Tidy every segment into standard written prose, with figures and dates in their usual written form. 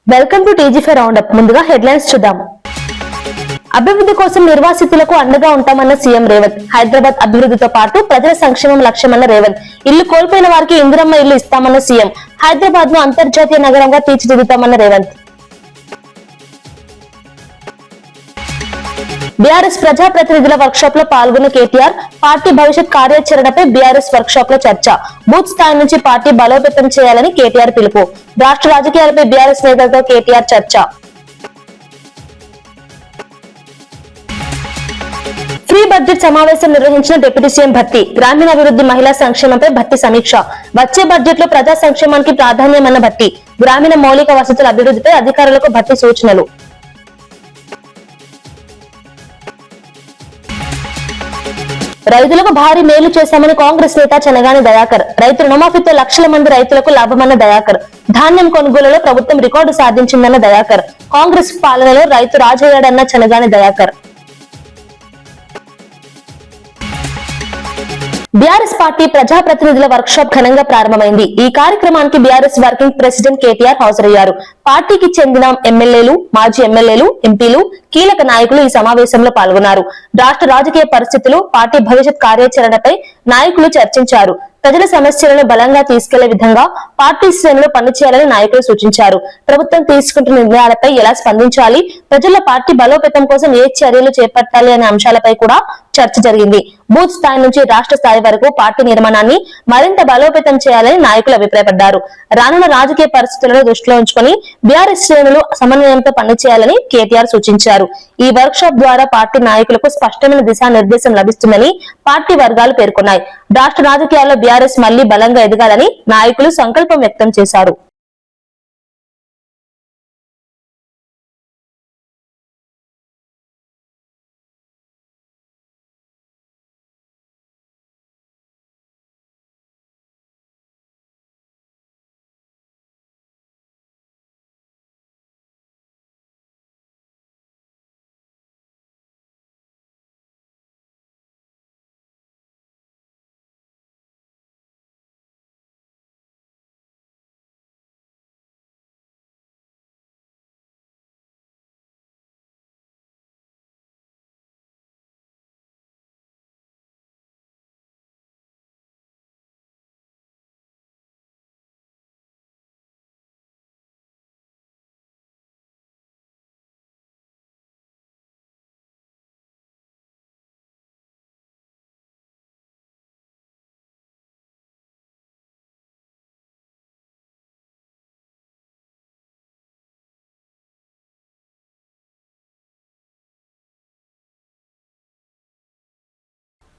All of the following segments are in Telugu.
Welcome to TG five roundup. ముందుగా హెడ్లైన్స్ చూద్దాం. అభివృద్ధి కోసం నిర్వాసితులకు అండగా ఉంటామన్న సీఎం రేవంత్. హైదరాబాద్ అభివృద్ధితో పాటు ప్రజల సంక్షేమం లక్ష్యమన్న రేవంత్. ఇల్లు కోల్పోయిన వారికి ఇందిరమ్మ ఇల్లు ఇస్తామన్న సీఎం. హైదరాబాద్ ను అంతర్జాతీయ నగరంగా తీర్చిదిద్దుతామన్న రేవంత్. బీఆర్ఎస్ ప్రజాప్రతినిధుల వర్క్షాప్ లో పాల్గొన్న కేటీఆర్. పార్టీ భవిష్యత్ కార్యాచరణపై బీఆర్ఎస్ వర్క్షాప్ లో చర్చ. బూత్ స్థాయి నుంచి పార్టీ బలోపేతం చేయాలని కేటీఆర్ పిలుపు. రాష్ట్ర రాజకీయాలపై బీఆర్ఎస్ నేతలతో కేటీఆర్ చర్చ. ఫ్రీ బడ్జెట్ సమావేశం నిర్వహించిన డిప్యూటీ సీఎం భట్టి. గ్రామీణాభివృద్ధి, మహిళా సంక్షేమంపై భట్టి సమీక్ష. వచ్చే బడ్జెట్ లో ప్రజా సంక్షేమానికి ప్రాధాన్యమన్న భట్టి. గ్రామీణ మౌలిక వసతుల అభివృద్ధిపై అధికారులకు భట్టి సూచనలు. రైతులకు భారీ మేలు చేశామని కాంగ్రెస్ నేత చెనగాని దయాకర్. రైతు రుణమాఫీతో లక్షల మంది రైతులకు లాభమన్న దయాకర్. ధాన్యం కొనుగోలులో ప్రభుత్వం రికార్డు సాధించిందన్న దయాకర్. కాంగ్రెస్ పాలనలో రైతు రాజయ్యాడన్న చెనగాని దయాకర్. బీఆర్ఎస్ పార్టీ ప్రజాప్రతినిధుల వర్క్ షాప్ ఘనంగా ప్రారంభమైంది. ఈ కార్యక్రమానికి బీఆర్ఎస్ వర్కింగ్ ప్రెసిడెంట్ కేటీఆర్ హాజరయ్యారు. పార్టీకి చెందిన ఎమ్మెల్యేలు, మాజీ ఎమ్మెల్యేలు, ఎంపీలు, కీలక నాయకులు ఈ సమావేశంలో పాల్గొన్నారు. రాష్ట్ర రాజకీయ పరిస్థితులు, పార్టీ భవిష్యత్ కార్యాచరణపై నాయకులు చర్చించారు. ప్రజల సమస్యలను బలంగా తీసుకెళ్లే విధంగా పార్టీ శ్రేణులు పనిచేయాలని నాయకులు సూచించారు. ప్రభుత్వం తీసుకుంటున్న నిర్ణయాలపై ఎలా స్పందించాలి, ప్రజల పార్టీ బలోపేతం కోసం ఏ చర్యలు చేపట్టాలి అనే అంశాలపై కూడా చర్చ జరిగింది. బూత్ స్థాయి నుంచి రాష్ట్ర స్థాయి వరకు పార్టీ నిర్మాణాన్ని మరింత బలోపేతం చేయాలని నాయకులు అభిప్రాయపడ్డారు. రానున్న రాజకీయ పరిస్థితులను దృష్టిలో ఉంచుకొని బీఆర్ఎస్ శ్రేణులు సమన్వయంతో పనిచేయాలని కేటీఆర్ సూచించారు. ఈ వర్క్ షాప్ ద్వారా పార్టీ నాయకులకు స్పష్టమైన దిశానిర్దేశం లభిస్తుందని పార్టీ వర్గాలు పేర్కొన్నాయి. రాష్ట్ర రాజకీయాల్లో బీఆర్ఎస్ మళ్లీ బలంగా ఎదగాలని నాయకులు సంకల్పం వ్యక్తం చేశారు.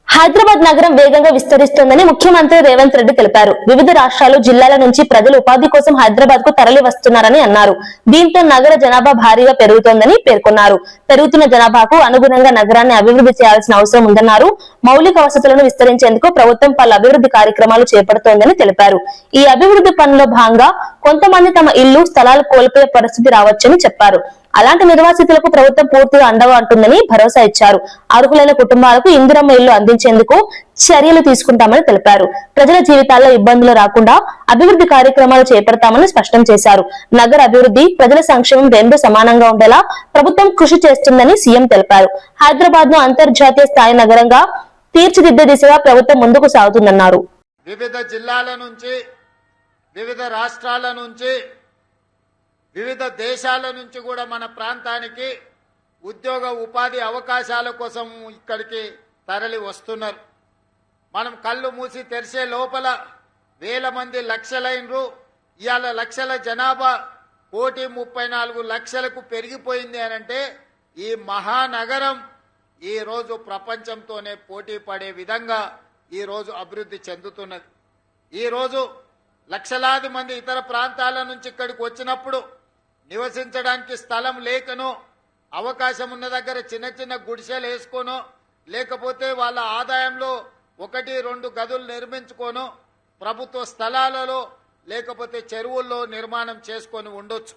హైదరాబాద్ నగరం వేగంగా విస్తరిస్తోందని ముఖ్యమంత్రి రేవంత్ రెడ్డి తెలిపారు. వివిధ రాష్ట్రాలు, జిల్లాల నుంచి ప్రజలు ఉపాధి కోసం హైదరాబాద్ కు తరలి వస్తున్నారని అన్నారు. దీంతో నగర జనాభా భారీగా పెరుగుతోందని పేర్కొన్నారు. పెరుగుతున్న జనాభాకు అనుగుణంగా నగరాన్ని అభివృద్ధి చేయాల్సిన అవసరం ఉందన్నారు. మౌలిక వసతులను విస్తరించేందుకు ప్రభుత్వం పలు అభివృద్ధి కార్యక్రమాలు చేపడుతోందని తెలిపారు. ఈ అభివృద్ధి పనుల్లో భాగంగా కొంతమంది తమ ఇల్లు, స్థలాలు కోల్పోయే పరిస్థితి రావచ్చని చెప్పారు. అలాంటి నిర్వాసితులకు ప్రభుత్వం పూర్తిగా అండగా ఉంటుందని భరోసా ఇచ్చారు. అర్హులైన కుటుంబాలకు ఇందిరమ్మ ఇల్లు అందించేందుకు చర్యలు తీసుకుంటామని తెలిపారు. ప్రజల జీవితాల్లో ఇబ్బందులు రాకుండా అభివృద్ధి కార్యక్రమాలు చేపడతామని స్పష్టం చేశారు. నగర అభివృద్ధి, ప్రజల సంక్షేమం రెండూ సమానంగా ఉండేలా ప్రభుత్వం కృషి చేస్తుందని సీఎం తెలిపారు. హైదరాబాద్ ను అంతర్జాతీయ స్థాయి నగరంగా తీర్చిదిద్దే దిశగా ప్రభుత్వం ముందుకు సాగుతుందన్నారు. వివిధ జిల్లాల నుంచి, వివిధ రాష్ట్రాల నుంచి, వివిధ దేశాల నుంచి కూడా మన ప్రాంతానికి ఉద్యోగ ఉపాధి అవకాశాల కోసం ఇక్కడికి తరలి వస్తున్నారు. మనం కళ్ళు మూసి తెరిచే లోపల వేల మంది లక్షలైనరు. ఇవాళ లక్షల జనాభా 1,34,00,000కు పెరిగిపోయింది అనంటే ఈ మహానగరం ఈ రోజు ప్రపంచంతోనే పోటీ పడే విధంగా ఈ రోజు అభివృద్ధి చెందుతున్నది. ఈ రోజు లక్షలాది మంది ఇతర ప్రాంతాల నుంచి ఇక్కడికి వచ్చినప్పుడు నివసించడానికి స్థలం లేకనో, అవకాశం ఉన్న దగ్గర చిన్న చిన్న గుడిసెలు వేసుకోనో, లేకపోతే వాళ్ళ ఆదాయంలో 1-2 గదులు నిర్మించుకోనో, ప్రభుత్వ స్థలాలలో లేకపోతే చెరువుల్లో నిర్మాణం చేసుకొని ఉండొచ్చు.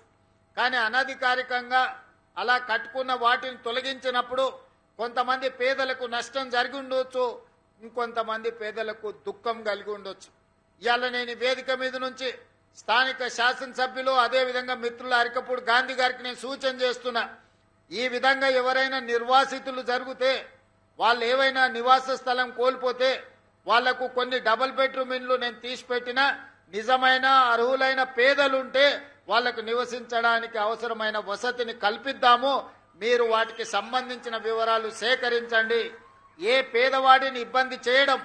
కానీ అనధికారికంగా అలా కట్టుకున్న వాటిని తొలగించినప్పుడు కొంతమంది పేదలకు నష్టం జరిగి ఉండొచ్చు, ఇంకొంతమంది పేదలకు దుఃఖం కలిగి ఉండొచ్చు. ఇవాళ నేను వేదిక మీద నుంచి స్థానిక శాసనసభ్యులు అదేవిధంగా మిత్రుల అరికపూడి గాంధీ గారికి నేను సూచన చేస్తున్నా, ఈ విధంగా ఎవరైనా నిర్వాసితులు జరిగితే, వాళ్ళు ఏవైనా నివాస స్థలం కోల్పోతే వాళ్లకు కొన్ని డబుల్ బెడ్రూమ్ ఇండ్లు నేను తీసిపెట్టినా, నిజమైన అర్హులైన పేదలుంటే వాళ్లకు నివసించడానికి అవసరమైన వసతిని కల్పిద్దాము. మీరు వాటికి సంబంధించిన వివరాలు సేకరించండి. ఏ పేదవాడిని ఇబ్బంది చేయడం,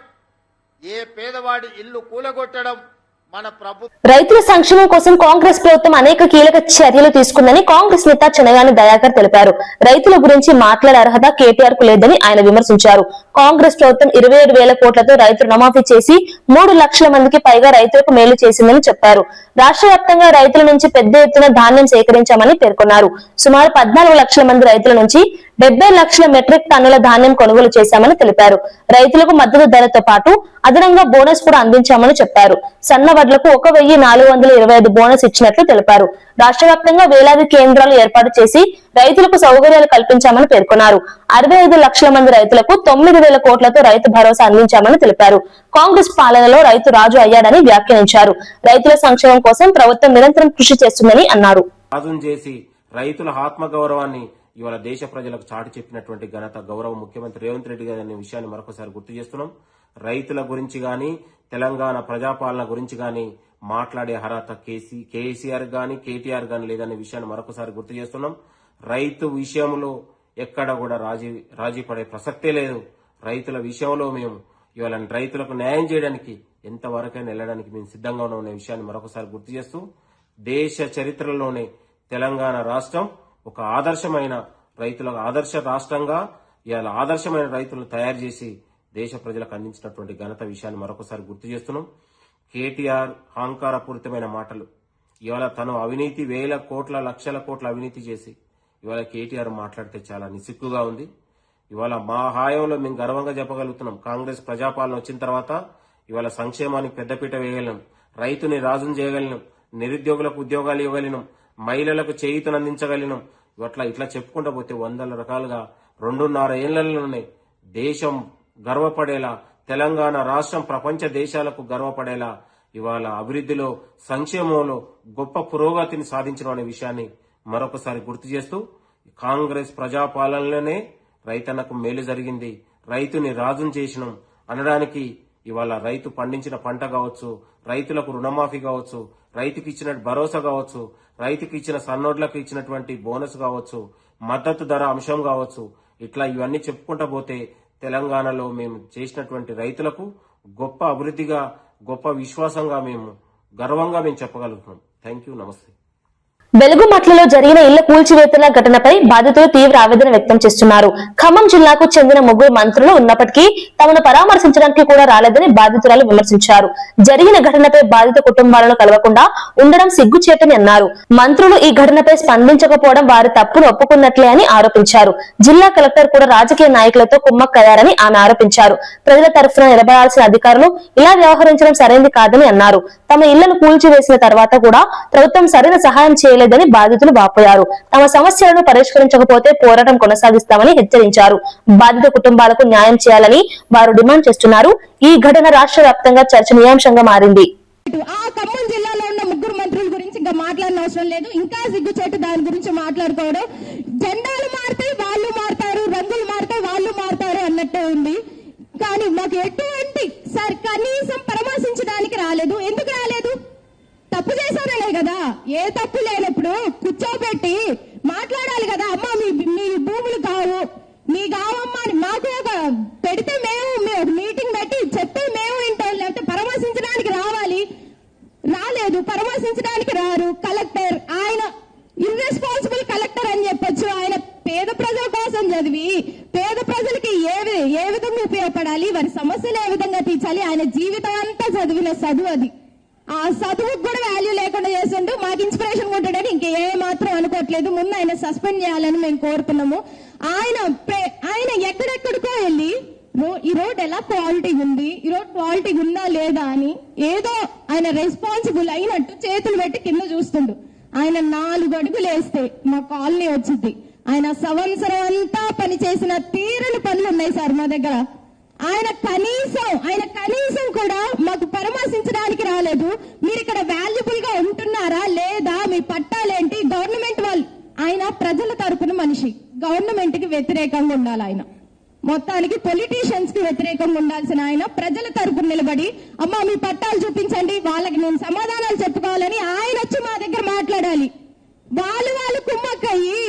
ఏ పేదవాడి ఇల్లు కూలగొట్టడం మన ప్రభుత్వం. రైతుల సంక్షేమం కోసం కాంగ్రెస్ ప్రభుత్వం అనేక కీలక చర్యలు తీసుకుందని కాంగ్రెస్ నేత చెనగాని దయాకర్ తెలిపారు. రైతుల గురించి మాట్లాడే అర్హత కేటీఆర్ కు లేదని ఆయన విమర్శించారు. కాంగ్రెస్ ప్రభుత్వం 27,000 కోట్లతో రైతు రుణమాఫీ చేసి 3 లక్షల మందికి పైగా రైతులకు మేలు చేసిందని చెప్పారు. రాష్ట్ర వ్యాప్తంగా రైతుల నుంచి పెద్ద ఎత్తున ధాన్యం సేకరించామని పేర్కొన్నారు. సుమారు 14 లక్షల మంది రైతుల నుంచి 70 లక్షల మెట్రిక్ టన్నుల ధాన్యం కొనుగోలు చేశామని తెలిపారు. రైతులకు మద్దతు ధరతో పాటు అదనంగా బోనస్ కూడా అందించామని చెప్పారు. సన్న వడ్లకు 1,425 బోనస్ ఇచ్చినట్లు తెలిపారు. రాష్ట్ర వ్యాప్తంగా వేలాది కేంద్రాలు ఏర్పాటు చేసి రైతులకు సౌకర్యాలు కల్పించామని పేర్కొన్నారు. 65 లక్షల మంది రైతులకు 9,000 కోట్లతో రైతు భరోసా అందించామని తెలిపారు. కాంగ్రెస్ పాలనలో రైతు రాజు అయ్యాడని వ్యాఖ్యానించారు. రైతుల సంక్షేమం కోసం ప్రభుత్వం నిరంతరం కృషి చేస్తుందని అన్నారు. రైతుల ఆత్మగౌరవాన్ని ఇవాళ దేశ ప్రజలకు చాటి చెప్పినటువంటి ఘనత గౌరవ ముఖ్యమంత్రి రేవంత్ రెడ్డి గారి అనే విషయాన్ని మరొకసారి గుర్తు చేస్తున్నాం. రైతుల గురించి గాని తెలంగాణ ప్రజాపాలన గురించి గాని మాట్లాడే అర్హత కేసీఆర్ గాని కేటీఆర్ గాని లేదనే విషయాన్ని మరొకసారి గుర్తు చేస్తున్నాం. రైతు విషయంలో ఎక్కడ కూడా రాజీ పడే ప్రసక్తే లేదు. రైతుల విషయంలో మేము ఇవాళ రైతులకు న్యాయం చేయడానికి ఎంతవరకైనా వెళ్లడానికి మేము సిద్ధంగా ఉన్న విషయాన్ని మరొకసారి గుర్తు చేస్తూ, దేశ చరిత్రలోనే తెలంగాణ రాష్ట్రం ఒక ఆదర్శమైన రైతులకు ఆదర్శ రాష్ట్రంగా ఇవాళ ఆదర్శమైన రైతులను తయారు చేసి దేశ ప్రజలకు అందించినటువంటి ఘనత విషయాన్ని మరొకసారి గుర్తు చేస్తున్నాం. కేటీఆర్ అహంకారపూరితమైన మాటలు, ఇవాళ తను అవినీతి 1,000 కోట్ల లక్షల కోట్ల అవినీతి చేసి ఇవాళ కేటీఆర్ మాట్లాడితే చాలా నిసిగ్గుగా ఉంది. ఇవాళ మా హాయంలో మేము గర్వంగా చెప్పగలుగుతున్నాం, కాంగ్రెస్ ప్రజాపాలన వచ్చిన తర్వాత ఇవాళ సంక్షేమానికి పెద్దపీట వేయగలిగినాం, రైతుని రాజును చేయగలిగినాం, నిరుద్యోగులకు ఉద్యోగాలు ఇవ్వగలిగినాం, మహిళలకు చేయూతను అందించగలిగినాం. ఇట్లా చెప్పుకుంటూ పోతే 100 రకాలుగా 2.5 ఏళ్లలోనే దేశం గర్వపడేలా, తెలంగాణ రాష్ట్రం ప్రపంచ దేశాలకు గర్వపడేలా ఇవాళ అభివృద్ధిలో సంక్షేమంలో గొప్ప పురోగతిని సాధించడం అనే విషయాన్ని మరొకసారి గుర్తు చేస్తూ, కాంగ్రెస్ ప్రజాపాలనలోనే రైతన్నకు మేలు జరిగింది, రైతుని రాజును చేసినాం అనడానికి ఇవాళ రైతు పండించిన పంట కావచ్చు, రైతులకు రుణమాఫీ కావచ్చు, రైతుకి ఇచ్చిన భరోసా కావచ్చు, రైతుకి ఇచ్చిన సన్నోడ్లకు ఇచ్చినటువంటి బోనస్ కావచ్చు, మద్దతు ధర అంశం కావచ్చు, ఇట్లా ఇవన్నీ చెప్పుకుంటా పోతే తెలంగాణలో మేము చేసినటువంటి రైతులకు గొప్ప అభివృద్ధిగా, గొప్ప విశ్వాసంగా గర్వంగా మేము చెప్పగలుగుతున్నాం. థ్యాంక్ యూ, నమస్తే. వెలుగుమట్లలో జరిగిన ఇళ్ల కూల్చివేతల ఘటనపై బాధితులు తీవ్ర ఆవేదన వ్యక్తం చేస్తున్నారు. ఖమ్మం జిల్లాకు చెందిన 3 మంత్రులు ఉన్నప్పటికీ తమను పరామర్శించడానికి కూడా రాలేదని బాధితురాలు విమర్శించారు. జరిగిన ఘటనపై బాధిత కుటుంబాలను కలవకుండా ఉండడం సిగ్గుచేటని అన్నారు. మంత్రులు ఈ ఘటనపై స్పందించకపోవడం వారి తప్పును ఒప్పుకున్నట్లే అని ఆరోపించారు. జిల్లా కలెక్టర్ కూడా రాజకీయ నాయకులతో కుమ్మక్కయ్యారని ఆమె ఆరోపించారు. ప్రజల తరఫున నిలబడాల్సిన అధికారులు ఇలా వ్యవహరించడం సరైనది కాదని అన్నారు. తమ ఇళ్లను కూల్చివేసిన తర్వాత కూడా ప్రభుత్వం సరైన సహాయం చేయలేదని బాధితులు వాపోయారు. తమ సమస్యలను పరిష్కరించకపోతే పోరాటం కొనసాగిస్తామని హెచ్చరించారు. బాధిత కుటుంబాలకు న్యాయం చేయాలని వారు డిమాండ్ చేస్తున్నారు. ఈ ఘటన రాష్ట్ర వ్యాప్తంగా చర్చనీయాంశంగా మారింది. ఖమ్మం జిల్లాలో ఉన్న 3 మంత్రుల గురించి ఇంకా మాట్లాడిన అవసరం లేదు. ఇంకా సిగ్గుచేటు దాని గురించి మాట్లాడుకోవడం. జెండాలు మారితే వాళ్ళు మారుతారు, రంగులు మారితే వాళ్ళు మారుతారు అన్నట్టే ఉంది. కానీ మాకు ఎటువంటి కనీసం పరామర్శించడానికి రాలేదు. ఎందుకు రాలేదు? తప్పు చేశారనే కదా. ఏ తప్పు లేనప్పుడు కూర్చోబెట్టి మాట్లాడాలి కదా. అమ్మ మీ భూములు కావు, మీ కావమ్మా అని మాకు ఒక పెడితే మేము మీటింగ్ పెట్టి చెప్తే మేము వింటాం. లేకపోతే పరామర్శించడానికి రావాలి. రాలేదు, పరామర్శించడానికి రారు. కలెక్టర్ ఆయన ఇర్రెస్పాన్సిబుల్ కలెక్టర్ అని చెప్పొచ్చు. ఆయన పేద ప్రజల కోసం చదివి పేద ప్రజలకి ఏ విధంగా ఉపయోగపడాలి, వారి సమస్యలు ఏ విధంగా తీర్చాలి, ఆయన జీవితం అంతా చదివిన చదువు అది. ఆ చదువుకు కూడా వాల్యూ లేకుండా చేసిండు. మాకు ఇన్స్పిరేషన్ ఉంటాడని ఇంకే మాత్రం అనుకోవట్లేదు. ముందు ఆయన సస్పెండ్ చేయాలని మేము కోరుతున్నాము. ఆయన ఎక్కడెక్కడికో వెళ్ళి ఈ రోడ్ ఎలా క్వాలిటీ ఉంది, ఈ రోడ్ క్వాలిటీ ఉందా లేదా అని ఏదో ఆయన రెస్పాన్సిబుల్ అయినట్టు చేతులు పెట్టి కింద చూస్తుండు. ఆయన 4 అడుగులు వేస్తే మా కాలనీ వచ్చింది. ఆయన సంవత్సరం అంతా పనిచేసిన తీరని పనులు ఉన్నాయి సార్ మా దగ్గర. ఆయన కనీసం కూడా మాకు పరామర్శించడానికి రాలేదు. మీరు ఇక్కడ వాల్యుబుల్ గా ఉన్నారా లేదా, మీ పట్టాలేంటి, గవర్నమెంట్ వాళ్ళు. ఆయన ప్రజల తరపున మనిషి, గవర్నమెంట్ కి వ్యతిరేకంగా ఉండాలి. ఆయన మొత్తానికి పొలిటీషియన్స్ కి వ్యతిరేకంగా ఉండాల్సిన ఆయన ప్రజల తరపున నిలబడి అమ్మా మీ పట్టాలు చూపించండి, వాళ్ళకి నేను సమాధానాలు చెప్పుకోవాలని ఆయన వచ్చి మా దగ్గర మాట్లాడాలి. వాళ్ళు కుమ్మక్కయ్యి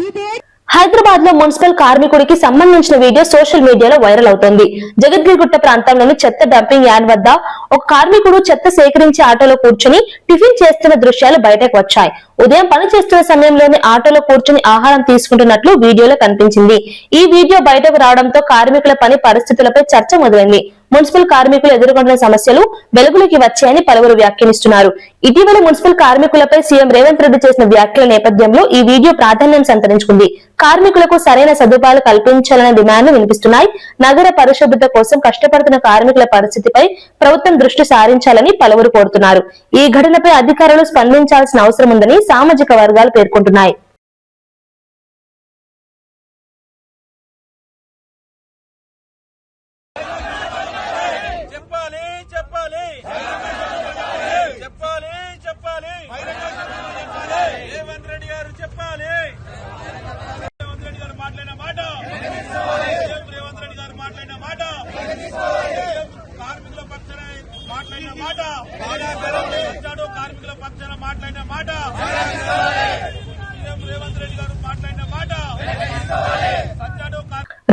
ఇదే. హైదరాబాద్ లో మున్సిపల్ కార్మికుడికి సంబంధించిన వీడియో సోషల్ మీడియాలో వైరల్ అవుతోంది. జగద్గిరిగుట్ట ప్రాంతంలోని చెత్త డంపింగ్ యార్డ్ వద్ద ఒక కార్మికుడు చెత్త సేకరించి ఆటోలో కూర్చుని టిఫిన్ చేస్తున్న దృశ్యాలు బయటకు వచ్చాయి. ఉదయం పని చేస్తున్న సమయంలోనే ఆటోలో కూర్చుని ఆహారం తీసుకుంటున్నట్లు వీడియోలో కనిపించింది. ఈ వీడియో బయటకు రావడంతో కార్మికుల పని పరిస్థితులపై చర్చ మొదలైంది. మున్సిపల్ కార్మికులు ఎదుర్కొంటున్న సమస్యలు వెలుగులోకి వచ్చాయని పలువురు వ్యాఖ్యానిస్తున్నారు. ఇటీవల మున్సిపల్ కార్మికులపై సీఎం రేవంత్ రెడ్డి చేసిన వ్యాఖ్యల నేపథ్యంలో ఈ వీడియో ప్రాధాన్యం సంతరించుకుంది. కార్మికులకు సరైన సదుపాయాలు కల్పించాలనే డిమాండ్లు వినిపిస్తున్నాయి. నగర పరిశుభ్రత కోసం కష్టపడుతున్న కార్మికుల పరిస్థితిపై ప్రభుత్వం దృష్టి సారించాలని పలువురు కోరుతున్నారు. ఈ ఘటనపై అధికారులు స్పందించాల్సిన అవసరం ఉందని సామాజిక వర్గాలు పేర్కొంటున్నాయి. కార్మికుల పక్షాన మాట్లాడిన మాట రేవంత్ రెడ్డి గారు మాట్లాడిన మాట.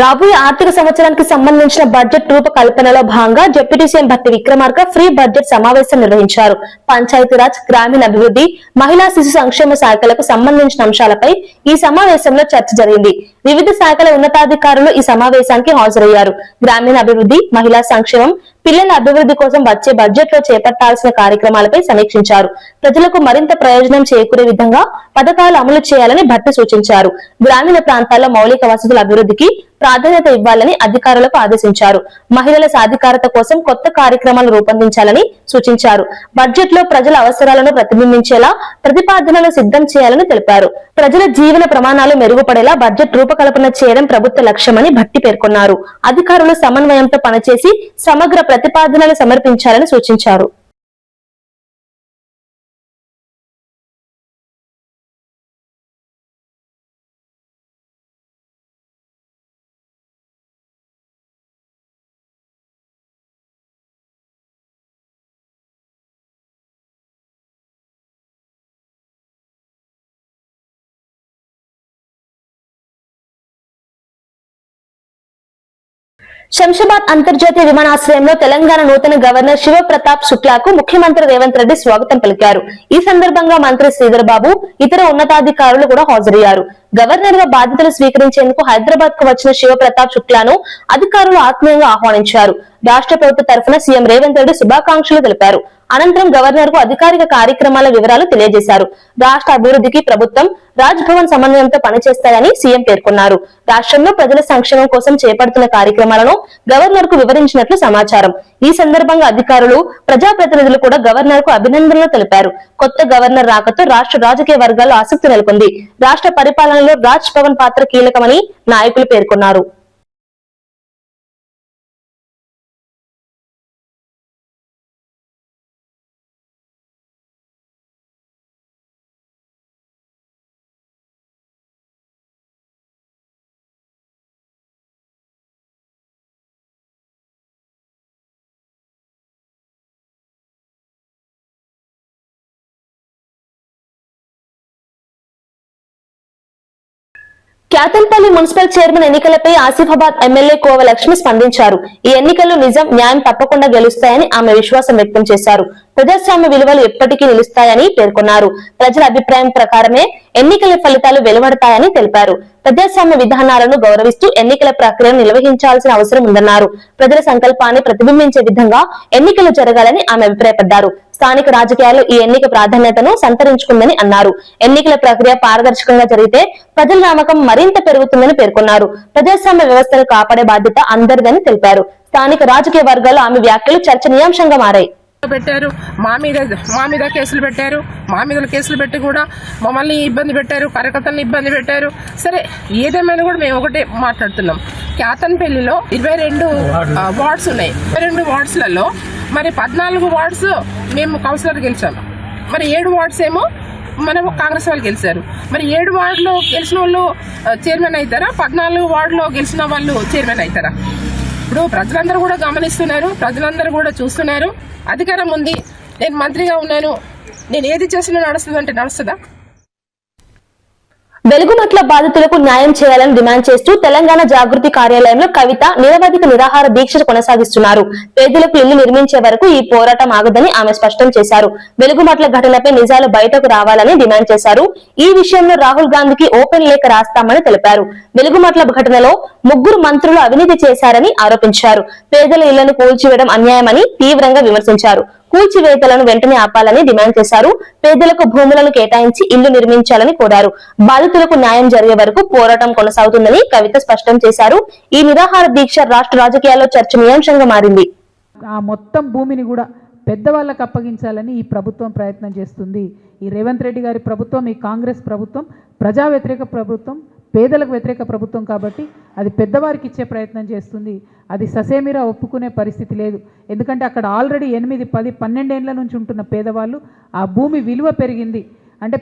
రాబోయే ఆర్థిక సంవత్సరానికి సంబంధించిన బడ్జెట్ రూపకల్పనలో భాగంగా deputy CM Bhatti Vikramarka free budget సమావేశం నిర్వహించారు. పంచాయతీరాజ్, గ్రామీణాభివృద్ధి, మహిళా శిశు సంక్షేమ శాఖలకు సంబంధించిన అంశాలపై ఈ సమావేశంలో చర్చ జరిగింది. వివిధ శాఖల ఉన్నతాధికారులు ఈ సమావేశానికి హాజరయ్యారు. గ్రామీణాభివృద్ధి, మహిళా సంక్షేమం, పిల్లల అభివృద్ధి కోసం వచ్చే బడ్జెట్ లో చేపట్టాల్సిన కార్యక్రమాలపై సమీక్షించారు. ప్రజలకు మరింత ప్రయోజనం చేకూరే విధంగా పథకాలు అమలు చేయాలని భట్టి సూచించారు. గ్రామీణ ప్రాంతాల్లో మౌలిక వసతుల అభివృద్ధికి ప్రాధాన్యత ఇవ్వాలని అధికారులకు ఆదేశించారు. మహిళల సాధికారత కోసం కొత్త కార్యక్రమాలు రూపొందించాలని సూచించారు. బడ్జెట్ లో ప్రజల అవసరాలను ప్రతిబింబించేలా ప్రతిపాదనలు సిద్ధం చేయాలని తెలిపారు. ప్రజల జీవన ప్రమాణాలు మెరుగుపడేలా బడ్జెట్ రూపకల్పన చేయడం ప్రభుత్వ లక్ష్యమని భట్టి పేర్కొన్నారు. అధికారులు సమన్వయంతో పనిచేసి సమగ్ర ప్రతిపాదనలు సమర్పించాలని సూచించారు. శంషాబాద్ అంతర్జాతీయ విమానాశ్రయంలో తెలంగాణ నూతన గవర్నర్ శివప్రతాప్ శుక్లాకు ముఖ్యమంత్రి రేవంత్ రెడ్డి స్వాగతం పలికారు. ఈ సందర్భంగా మంత్రి శ్రీధర్ బాబు, ఇతర ఉన్నతాధికారులు కూడా హాజరయ్యారు. గవర్నర్ గా బాధ్యతలు స్వీకరించేందుకు హైదరాబాద్ కు వచ్చిన శివప్రతాప్ శుక్లాను అధికారులు ఆత్మీయంగా ఆహ్వానించారు. రాష్ట్ర ప్రభుత్వ తరఫున సీఎం రేవంత్ రెడ్డి శుభాకాంక్షలు తెలిపారు. అనంతరం గవర్నర్ కు అధికారిక కార్యక్రమాల వివరాలు తెలియజేశారు. రాష్ట్ర అభివృద్ధికి ప్రభుత్వం రాజ్ భవన్ సమన్వయంతో పనిచేస్తాయని సీఎం పేర్కొన్నారు. రాష్ట్రంలో ప్రజల సంక్షేమం కోసం చేపడుతున్న కార్యక్రమాలను గవర్నర్ కు వివరించినట్లు సమాచారం. ఈ సందర్భంగా అధికారులు, ప్రజాప్రతినిధులు కూడా గవర్నర్ కు అభినందనలు తెలిపారు. కొత్త గవర్నర్ రాకతో రాష్ట్ర రాజకీయ వర్గాల్లో ఆసక్తి నెలకొంది. రాష్ట్ర పరిపాలనలో రాజ్ భవన్ పాత్ర కీలకమని నాయకులు పేర్కొన్నారు. క్యాతన్పల్లి మున్సిపల్ చైర్మన్ ఎన్నికలపై ఆసిఫాబాద్ ఎమ్మెల్యే కోవ లక్ష్మి స్పందించారు. ఈ ఎన్నికల్లో నిజం, న్యాయం తప్పకుండా గెలుస్తాయని ఆమె విశ్వాసం వ్యక్తం చేశారు. ప్రజాస్వామ్య విలువలు ఎప్పటికీ నిలుస్తాయని పేర్కొన్నారు. ప్రజల అభిప్రాయం ప్రకారమే ఎన్నికల ఫలితాలు వెలువడతాయని తెలిపారు. ప్రజాస్వామ్య విధానాలను గౌరవిస్తూ ఎన్నికల ప్రక్రియను నిర్వహించాల్సిన అవసరం ఉందన్నారు. ప్రజల సంకల్పాన్ని ప్రతిబింబించే విధంగా ఎన్నికలు జరగాలని ఆమె అభిప్రాయపడ్డారు. స్థానిక రాజకీయాల్లో ఈ ఎన్నిక ప్రాధాన్యతను సంతరించుకుందని అన్నారు. ఎన్నికల ప్రక్రియ పారదర్శకంగా జరిగితే ప్రజల నమ్మకం మరింత పెరుగుతుందని పేర్కొన్నారు. ప్రజాస్వామ్య వ్యవస్థను కాపాడే బాధ్యత అందరిదని తెలిపారు. స్థానిక రాజకీయ వర్గాల్లో ఆమె వ్యాఖ్యలు చర్చనీయాంశంగా మారాయి. పెట్టారు, మా మీద కేసులు పెట్టారు, మా మీద కేసులు పెట్టి కూడా మమ్మల్ని ఇబ్బంది పెట్టారు, కార్యకర్తలను ఇబ్బంది పెట్టారు. సరే, ఏదేమైనా కూడా మేము ఒకటే మాట్లాడుతున్నాం. క్యాతన్పల్లిలో 22 వార్డ్స్ ఉన్నాయి. 22 వార్డ్స్లలో మరి 14 వార్డ్స్ మేము కౌన్సిలర్ గెలిచాము. మరి 7 వార్డ్స్ ఏమో మనం కాంగ్రెస్ వాళ్ళు గెలిచారు. మరి 7 వార్డులో గెలిచిన వాళ్ళు చైర్మన్ అవుతారా, 14 వార్డులో గెలిచిన వాళ్ళు చైర్మన్ అవుతారా? ఇప్పుడు ప్రజలందరూ కూడా గమనిస్తున్నారు, ప్రజలందరూ కూడా చూస్తున్నారు. అధికారం ఉంది, నేను మంత్రిగా ఉన్నాను, నేను ఏది చేసినా నడుస్తుందంటే నడుస్తుందా? వెలుగుమట్ల బాధితులకు న్యాయం చేయాలని డిమాండ్ చేస్తూ తెలంగాణ జాగృతి కార్యాలయంలో కవిత నిరవధిక నిరాహార దీక్ష కొనసాగిస్తున్నారు. పేదలకు ఇల్లు నిర్మించే వరకు ఈ పోరాటం ఆగదని ఆమె స్పష్టం చేశారు. వెలుగుమట్ల ఘటనపై నిజాలు బయటకు రావాలని డిమాండ్ చేశారు. ఈ విషయంలో రాహుల్ గాంధీకి ఓపెన్ లేఖ రాస్తామని తెలిపారు. వెలుగుమట్ల ఘటనలో 3 మంత్రులు అవినీతి చేశారని ఆరోపించారు. పేదల ఇళ్లను కూల్చివేయడం అన్యాయమని తీవ్రంగా విమర్శించారు. కూల్చివేతలను వెంటనే ఆపాలని డిమాండ్ చేశారు. పేదలకు భూములను కేటాయించి ఇల్లు నిర్మించాలని కోరారు. బాధితులకు న్యాయం జరిగే వరకు పోరాటం కొనసాగుతుందని కవిత స్పష్టం చేశారు. ఈ నిరాహార దీక్ష రాష్ట్ర రాజకీయాల్లో చర్చనీయాంశంగా మారింది. ఆ మొత్తం భూమిని కూడా పెద్దవాళ్ళకు అప్పగించాలని ఈ ప్రభుత్వం ప్రయత్నం చేస్తుంది. ఈ రేవంత్ రెడ్డి గారి ప్రభుత్వం, ఈ కాంగ్రెస్ ప్రభుత్వం ప్రజా వ్యతిరేక ప్రభుత్వం, పేదలకు వ్యతిరేక ప్రభుత్వం కాబట్టి అది పెద్దవారికి ఇచ్చే ప్రయత్నం చేస్తుంది. అది ససేమిరా ఒప్పుకునే పరిస్థితి లేదు. ఎందుకంటే అక్కడ ఆల్రెడీ 8, 10, 12 ఏళ్ల నుంచి ఉంటున్న పేదవాళ్ళు ఆ భూమి విలువ పెరిగింది అంటే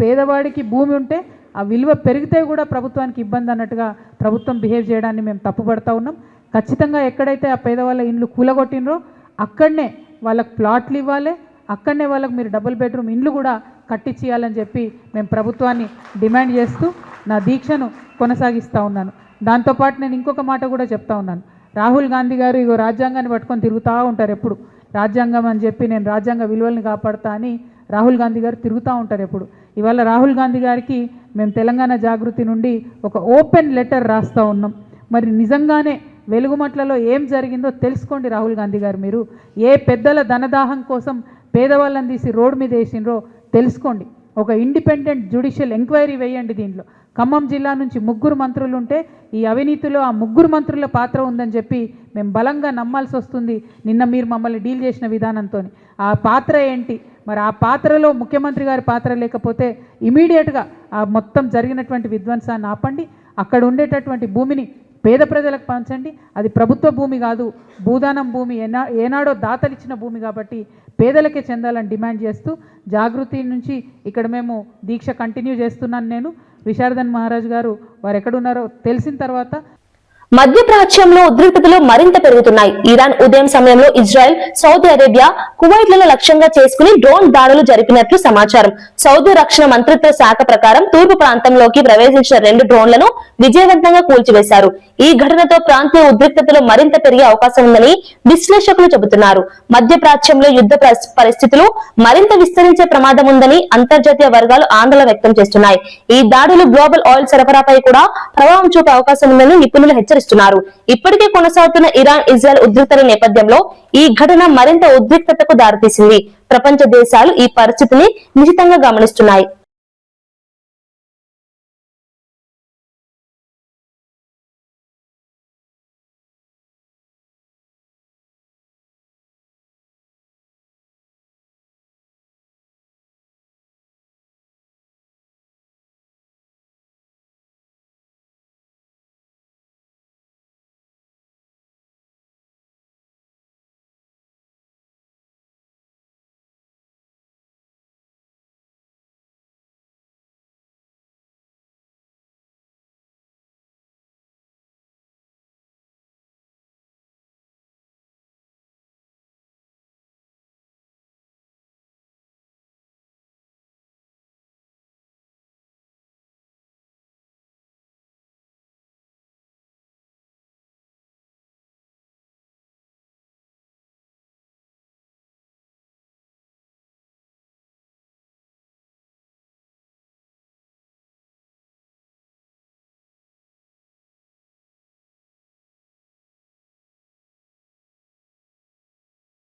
పేదవాడికి భూమి ఉంటే ఆ విలువ పెరిగితే కూడా ప్రభుత్వానికి ఇబ్బంది అన్నట్టుగా ప్రభుత్వం బిహేవ్ చేయడాన్ని మేము తప్పుపడతా ఉన్నాం. ఖచ్చితంగా ఎక్కడైతే ఆ పేదవాళ్ళ ఇండ్లు కూలగొట్టినరో అక్కడనే వాళ్ళకు ప్లాట్లు ఇవ్వాలి, అక్కడనే వాళ్ళకు మీరు డబుల్ బెడ్రూమ్ ఇండ్లు కూడా కట్టించేయాలని చెప్పి మేము ప్రభుత్వాన్ని డిమాండ్ చేస్తూ నా దీక్షను కొనసాగిస్తూ ఉన్నాను. దాంతోపాటు నేను ఇంకొక మాట కూడా చెప్తా ఉన్నాను. రాహుల్ గాంధీ గారు ఇగో రాజ్యాంగాన్ని పట్టుకొని తిరుగుతూ ఉంటారు. ఎప్పుడు రాజ్యాంగం అని చెప్పి నేను రాజ్యాంగ విలువల్ని కాపాడుతా అని రాహుల్ గాంధీ గారు తిరుగుతూ ఉంటారు ఎప్పుడు. ఇవాళ రాహుల్ గాంధీ గారికి మేము తెలంగాణ జాగృతి నుండి ఒక ఓపెన్ లెటర్ రాస్తూ ఉన్నాం. మరి నిజంగానే వెలుగుమట్లలో ఏం జరిగిందో తెలుసుకోండి రాహుల్ గాంధీ గారు. మీరు ఏ పెద్దల ధనదాహం కోసం పేదవాళ్ళని తీసి రోడ్డు మీద వేసినరో తెలుసుకోండి. ఒక ఇండిపెండెంట్ జ్యుడిషియల్ ఎంక్వైరీ వేయండి. దీంట్లో ఖమ్మం జిల్లా నుంచి 3 మంత్రులు ఉంటే ఈ అవినీతిలో ఆ 3 మంత్రుల పాత్ర ఉందని చెప్పి మేము బలంగా నమ్మాల్సి వస్తుంది. నిన్న మీరు మమ్మల్ని డీల్ చేసిన విధానంతో ఆ పాత్ర ఏంటి, మరి ఆ పాత్రలో ముఖ్యమంత్రి గారి పాత్ర లేకపోతే ఇమీడియట్గా ఆ మొత్తం జరిగినటువంటి విధ్వంసాన్ని ఆపండి. అక్కడ ఉండేటటువంటి భూమిని పేద ప్రజలకు పంచండి. అది ప్రభుత్వ భూమి కాదు, భూదానం భూమి, ఏనాడో దాతలిచ్చిన భూమి కాబట్టి పేదలకే చెందాలని డిమాండ్ చేస్తూ జాగృతి నుంచి ఇక్కడ మేము దీక్ష కంటిన్యూ చేస్తున్నాను. నేను విశారదన్ మహారాజ్ గారు వారు ఎక్కడున్నారో తెలిసిన తర్వాత మధ్యప్రాచ్యంలో ఉద్రిక్తతలు మరింత పెరుగుతున్నాయి. ఇరాన్ ఉదయం సమయంలో ఇజ్రాయెల్, సౌదీ అరేబియా, కువైట్లను లక్ష్యంగా చేసుకుని డ్రోన్ దాడులు జరిపినట్లు సమాచారం. సౌదీ రక్షణ మంత్రిత్వ శాఖ ప్రకారం తూర్పు ప్రాంతంలోకి ప్రవేశించిన 2 డ్రోన్లను విజయవంతంగా కూల్చివేశారు. ఈ ఘటనతో ప్రాంతీయ ఉద్రిక్తతలు మరింత పెరిగే అవకాశం ఉందని విశ్లేషకులు చెబుతున్నారు. మధ్యప్రాచ్యంలో యుద్ధ పరిస్థితులు మరింత విస్తరించే ప్రమాదం ఉందని అంతర్జాతీయ వర్గాలు ఆందోళన వ్యక్తం చేస్తున్నాయి. ఈ దాడులు గ్లోబల్ ఆయిల్ సరఫరాపై కూడా ప్రభావం చూపే అవకాశం ఉందని నిపుణులు హెచ్చరిస్తున్నారు. ఇప్పటికే కొనసాగుతున్న ఇరాన్ ఇజ్రాయెల్ ఉద్రిక్తతల నేపథ్యంలో ఈ ఘటన మరింత ఉద్రిక్తతకు దారితీసింది. ప్రపంచ దేశాలు ఈ పరిస్థితిని నిశితంగా గమనిస్తున్నాయి.